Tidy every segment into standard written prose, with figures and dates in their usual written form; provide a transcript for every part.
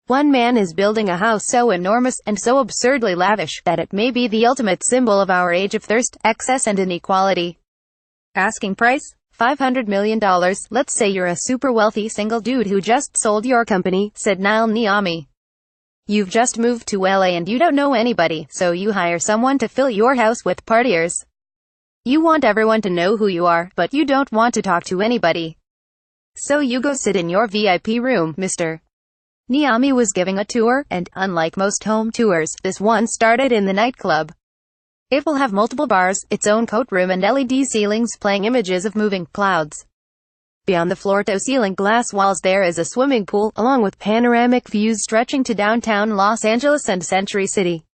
One man is building a house so enormous and so absurdly lavish that it may be the ultimate symbol of our age of thirst, excess and inequality. Asking price? $500 million. Let's say you're a super wealthy single dude who just sold your company, said Niall Niami. You've just moved to LA and you don't know anybody, so you hire someone to fill your house with partiers. You want everyone to know who you are, but you don't want to talk to anybody. So you go sit in your VIP room, Mr. Niami was giving a tour, and, unlike most home tours, this one started in the nightclub. It will have multiple bars, its own coat room and LED ceilings playing images of moving clouds. Beyond the floor-to-ceiling glass walls there is a swimming pool, along with panoramic views stretching to downtown Los Angeles and Century City.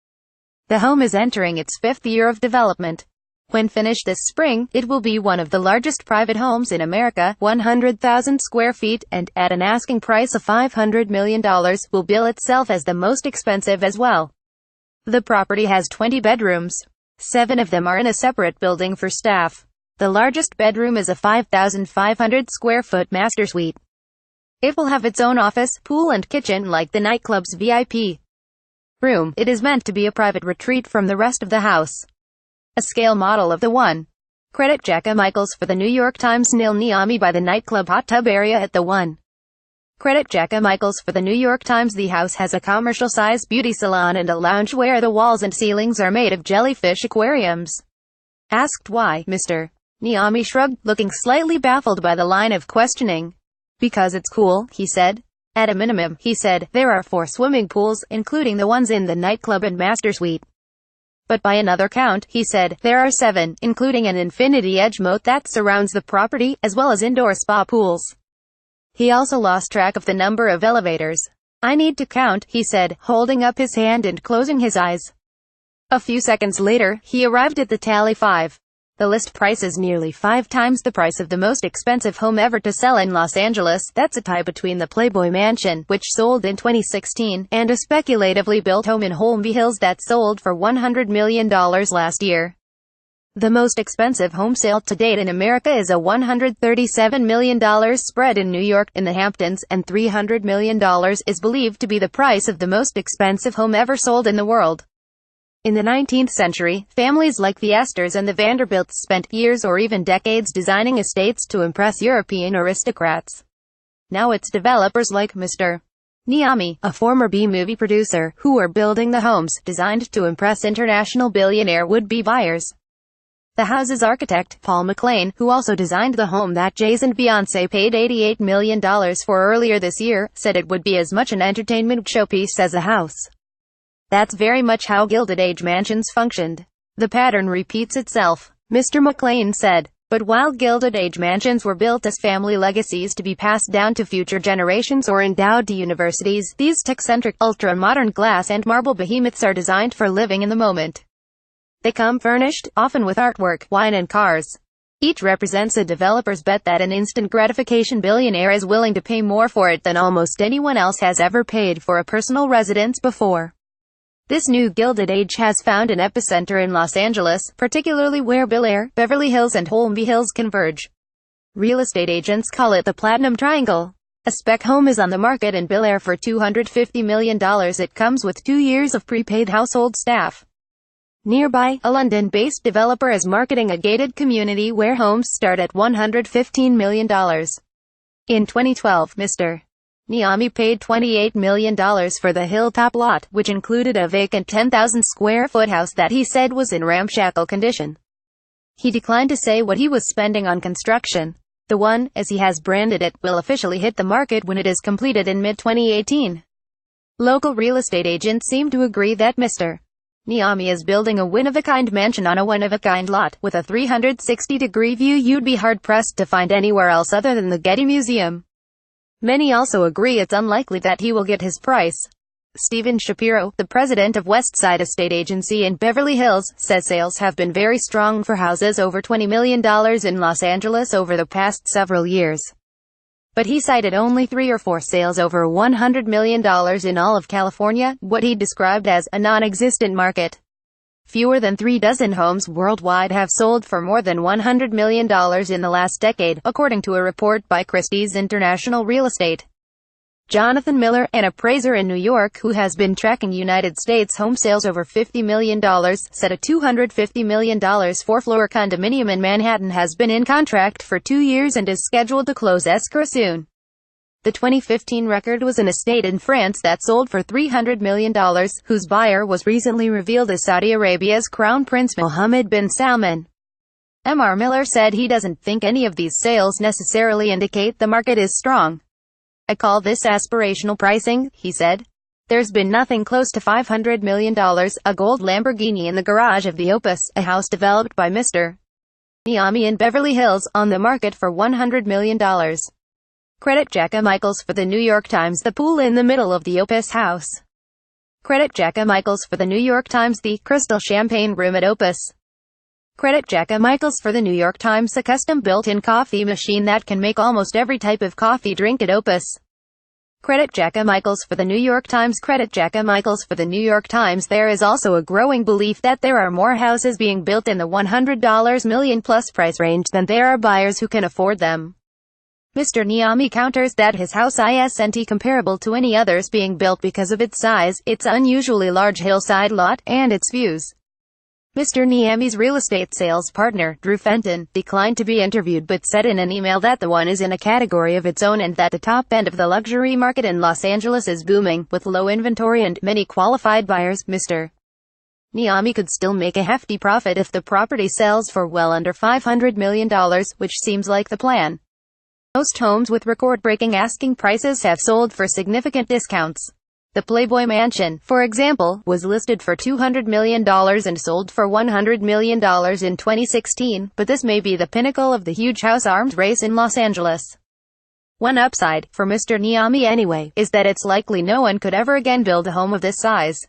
The home is entering its 5th year of development. When finished this spring, it will be one of the largest private homes in America, 100,000 square feet, and, at an asking price of $500 million, will bill itself as the most expensive as well. The property has 20 bedrooms. 7 of them are in a separate building for staff. The largest bedroom is a 5,500 square foot master suite. It will have its own office, pool and kitchen like the nightclub's VIP room. It is meant to be a private retreat from the rest of the house. A scale model of the one. Credit Jacka Michaels for the New York Times. Niall Niami by the nightclub hot tub area at the one. Credit Jacka Michaels for the New York Times. The house has a commercial-size beauty salon and a lounge where the walls and ceilings are made of jellyfish aquariums. Asked why, Mr. Niami shrugged, looking slightly baffled by the line of questioning. Because it's cool, he said. At a minimum, he said, there are 4 swimming pools, including the ones in the nightclub and master suite. But by another count, he said, there are 7, including an infinity edge moat that surrounds the property, as well as indoor spa pools. He also lost track of the number of elevators. I need to count, he said, holding up his hand and closing his eyes. A few seconds later, he arrived at the tally 5. The list price is nearly 5 times the price of the most expensive home ever to sell in Los Angeles. That's a tie between the Playboy Mansion, which sold in 2016, and a speculatively built home in Holmby Hills that sold for $100 million last year. The most expensive home sale to date in America is a $137 million spread in New York, in the Hamptons, and $300 million is believed to be the price of the most expensive home ever sold in the world. In the 19th century, families like the Astors and the Vanderbilts spent years or even decades designing estates to impress European aristocrats. Now it's developers like Mr. Niami, a former B-movie producer, who are building the homes designed to impress international billionaire would-be buyers. The house's architect, Paul McLean, who also designed the home that Jay-Z and Beyoncé paid $88 million for earlier this year, said it would be as much an entertainment showpiece as a house. That's very much how Gilded Age mansions functioned. The pattern repeats itself, Mr. McLean said. But while Gilded Age mansions were built as family legacies to be passed down to future generations or endowed to universities, these tech-centric, ultra-modern glass and marble behemoths are designed for living in the moment. They come furnished, often with artwork, wine and cars. Each represents a developer's bet that an instant gratification billionaire is willing to pay more for it than almost anyone else has ever paid for a personal residence before. This new Gilded Age has found an epicenter in Los Angeles, particularly where Bel Air, Beverly Hills and Holmby Hills converge. Real estate agents call it the Platinum Triangle. A spec home is on the market in Bel Air for $250 million. It comes with 2 years of prepaid household staff. Nearby, a London-based developer is marketing a gated community where homes start at $115 million. In 2012, Mr. Niami paid $28 million for the Hilltop lot, which included a vacant 10,000 square foot house that he said was in ramshackle condition. He declined to say what he was spending on construction. The One, as he has branded it, will officially hit the market when it is completed in mid-2018. Local real estate agents seem to agree that Mr. Niami is building a one-of-a-kind mansion on a one-of-a-kind lot, with a 360-degree view you'd be hard-pressed to find anywhere else other than the Getty Museum. Many also agree it's unlikely that he will get his price. Stephen Shapiro, the president of Westside Estate Agency in Beverly Hills, says sales have been very strong for houses over $20 million in Los Angeles over the past several years. But he cited only 3 or 4 sales over $100 million in all of California, what he described as a non-existent market. Fewer than 3 dozen homes worldwide have sold for more than $100 million in the last decade, according to a report by Christie's International Real Estate. Jonathan Miller, an appraiser in New York who has been tracking United States home sales over $50 million, said a $250 million four-floor condominium in Manhattan has been in contract for 2 years and is scheduled to close escrow soon. The 2015 record was an estate in France that sold for $300 million, whose buyer was recently revealed as Saudi Arabia's Crown Prince Mohammed bin Salman. Mr. Miller said he doesn't think any of these sales necessarily indicate the market is strong. "I call this aspirational pricing," he said. "There's been nothing close to $500 million, a gold Lamborghini in the garage of the Opus, a house developed by Mr. Niami in Beverly Hills, on the market for $100 million. Credit Jacka Michaels for the New York Times. The pool in the middle of the Opus house. Credit Jacka Michaels for the New York Times. The crystal champagne room at Opus. Credit Jacka Michaels for the New York Times. A custom built-in coffee machine that can make almost every type of coffee drink at Opus. Credit Jacka Michaels for the New York Times. Credit Jacka Michaels for the New York Times. There is also a growing belief that there are more houses being built in the $100 million plus price range than there are buyers who can afford them. Mr. Niami counters that his house isn't comparable to any others being built because of its size, its unusually large hillside lot, and its views. Mr. Niami's real estate sales partner, Drew Fenton, declined to be interviewed but said in an email that the one is in a category of its own and that the top end of the luxury market in Los Angeles is booming, with low inventory and many qualified buyers. Mr. Niami could still make a hefty profit if the property sells for well under $500 million, which seems like the plan. Most homes with record-breaking asking prices have sold for significant discounts. The Playboy Mansion, for example, was listed for $200 million and sold for $100 million in 2016, but this may be the pinnacle of the huge house arms race in Los Angeles. One upside, for Mr. Niami anyway, is that it's likely no one could ever again build a home of this size.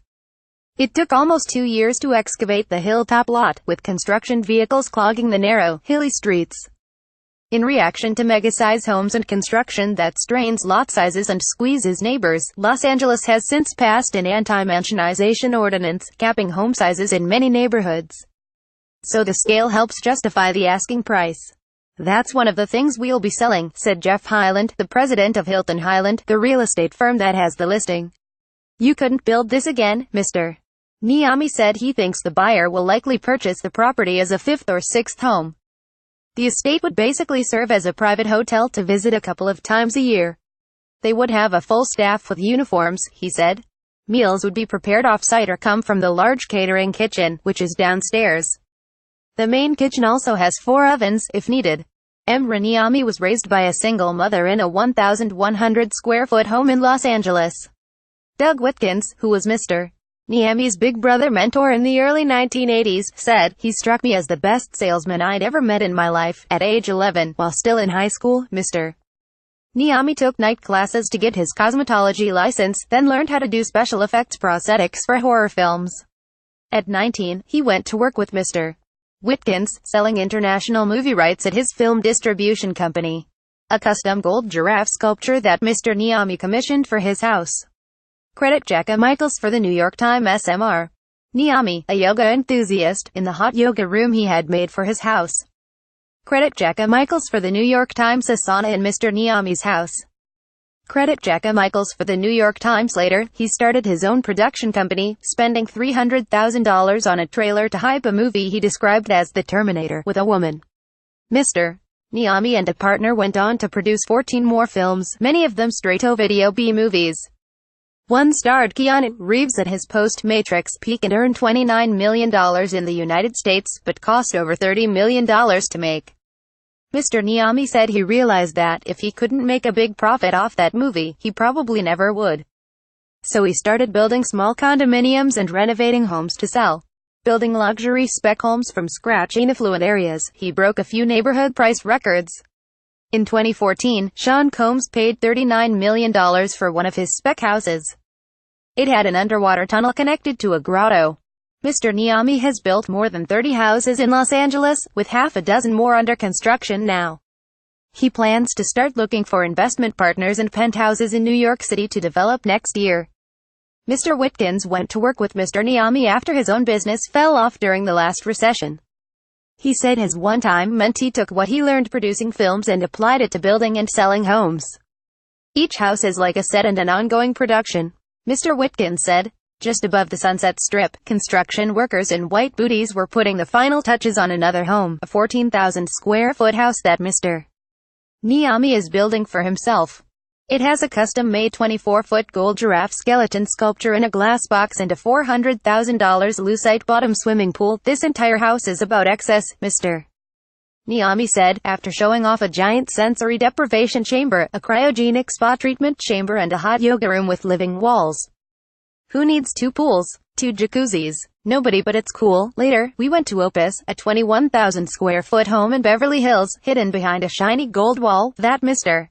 It took almost 2 years to excavate the hilltop lot, with construction vehicles clogging the narrow, hilly streets. In reaction to mega-size homes and construction that strains lot sizes and squeezes neighbors, Los Angeles has since passed an anti-mansionization ordinance, capping home sizes in many neighborhoods. So the scale helps justify the asking price. "That's one of the things we'll be selling," said Jeff Hyland, the president of Hilton Hyland, the real estate firm that has the listing. "You couldn't build this again, Mr. Niami said he thinks the buyer will likely purchase the property as a fifth or sixth home. The estate would basically serve as a private hotel to visit a couple of times a year. They would have a full staff with uniforms," he said. "Meals would be prepared off-site or come from the large catering kitchen, which is downstairs. The main kitchen also has 4 ovens, if needed." Mr. Niami was raised by a single mother in a 1,100-square-foot home in Los Angeles. Doug Witkins, who was Mr. Niami's Big Brother mentor in the early 1980s, said, "He struck me as the best salesman I'd ever met in my life." At age 11, while still in high school, Mr. Niami took night classes to get his cosmetology license, then learned how to do special effects prosthetics for horror films. At 19, he went to work with Mr. Witkins, selling international movie rights at his film distribution company. A custom gold giraffe sculpture that Mr. Niami commissioned for his house. Credit Jacka Michaels for the New York Times. Mr. Niami, a yoga enthusiast, in the hot yoga room he had made for his house. Credit Jacka Michaels for the New York Times. A sauna in Mr. Niami's house. Credit Jacka Michaels for the New York Times. Later, he started his own production company, spending $300,000 on a trailer to hype a movie he described as The Terminator, with a woman. Mr. Niami and a partner went on to produce 14 more films, many of them straight-to-video B-movies. One starred Keanu Reeves at his post-Matrix peak and earned $29 million in the United States, but cost over $30 million to make. Mr. Niami said he realized that, if he couldn't make a big profit off that movie, he probably never would. So he started building small condominiums and renovating homes to sell. Building luxury spec homes from scratch in affluent areas, he broke a few neighborhood price records. In 2014, Sean Combs paid $39 million for one of his spec houses. It had an underwater tunnel connected to a grotto. Mr. Niami has built more than 30 houses in Los Angeles, with half a dozen more under construction now. He plans to start looking for investment partners and penthouses in New York City to develop next year. Mr. Witkins went to work with Mr. Niami after his own business fell off during the last recession. He said his one-time mentee took what he learned producing films and applied it to building and selling homes. Each house is like a set and an ongoing production, Mr. Whitkin said. Just above the Sunset Strip, construction workers in white booties were putting the final touches on another home, a 14,000-square-foot house that Mr. Niami is building for himself. It has a custom-made 24-foot gold giraffe skeleton sculpture in a glass box and a $400,000 lucite bottom swimming pool. This entire house is about excess, Mr. Niami said, after showing off a giant sensory deprivation chamber, a cryogenic spa treatment chamber and a hot yoga room with living walls. Who needs 2 pools, 2 jacuzzis? Nobody, but it's cool. Later, we went to Opus, a 21,000-square-foot home in Beverly Hills, hidden behind a shiny gold wall, that Mr.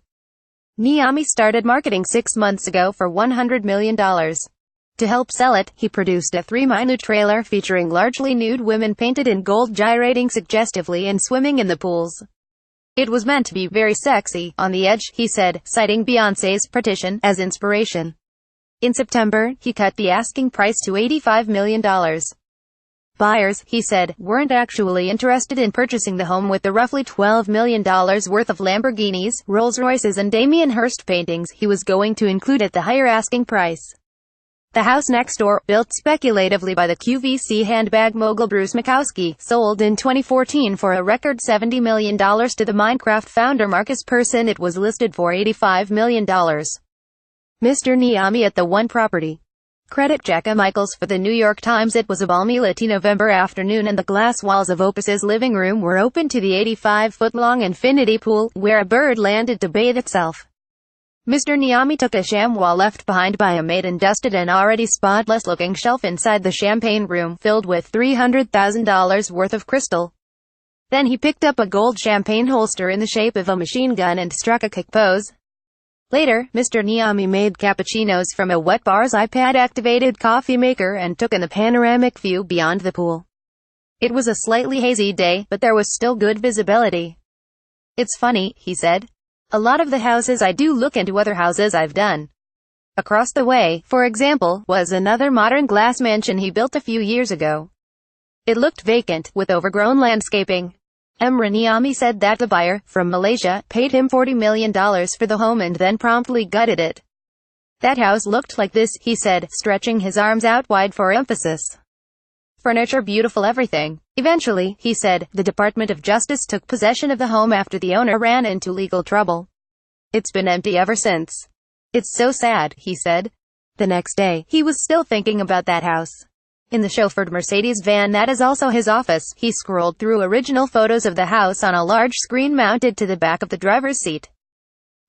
Niami started marketing 6 months ago for $100 million. To help sell it, he produced a 3-minute trailer featuring largely nude women painted in gold gyrating suggestively and swimming in the pools. It was meant to be very sexy, on the edge, he said, citing Beyoncé's Partition as inspiration. In September, he cut the asking price to $85 million. Buyers, he said, weren't actually interested in purchasing the home with the roughly $12 million worth of Lamborghinis, Rolls-Royces and Damien Hirst paintings he was going to include at the higher asking price. The house next door, built speculatively by the QVC handbag mogul Bruce Makowsky, sold in 2014 for a record $70 million to the Minecraft founder Marcus Persson. It was listed for $85 million. Mr. Niami at the one property. Credit Jacka Michaels for the New York Times. It was a balmy November afternoon and the glass walls of Opus's living room were open to the 85-foot-long infinity pool, where a bird landed to bathe itself. Mr. Niami took a chamois left behind by a maid and dusted an already spotless-looking shelf inside the champagne room, filled with $300,000 worth of crystal. Then he picked up a gold champagne holster in the shape of a machine gun and struck a kick pose. Later, Mr. Niami made cappuccinos from a wet bar's iPad-activated coffee maker and took in the panoramic view beyond the pool. It was a slightly hazy day, but there was still good visibility. It's funny, he said. A lot of the houses I do look into other houses I've done. Across the way, for example, was another modern glass mansion he built a few years ago. It looked vacant, with overgrown landscaping. Emra Niami said that the buyer, from Malaysia, paid him $40 million for the home and then promptly gutted it. That house looked like this, he said, stretching his arms out wide for emphasis. Furniture, beautiful, everything. Eventually, he said, the Department of Justice took possession of the home after the owner ran into legal trouble. It's been empty ever since. It's so sad, he said. The next day, he was still thinking about that house. In the chauffeured Mercedes van that is also his office, he scrolled through original photos of the house on a large screen mounted to the back of the driver's seat.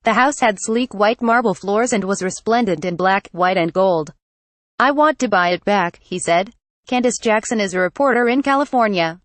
The house had sleek white marble floors and was resplendent in black, white and gold. I want to buy it back, he said. Candace Jackson is a reporter in California.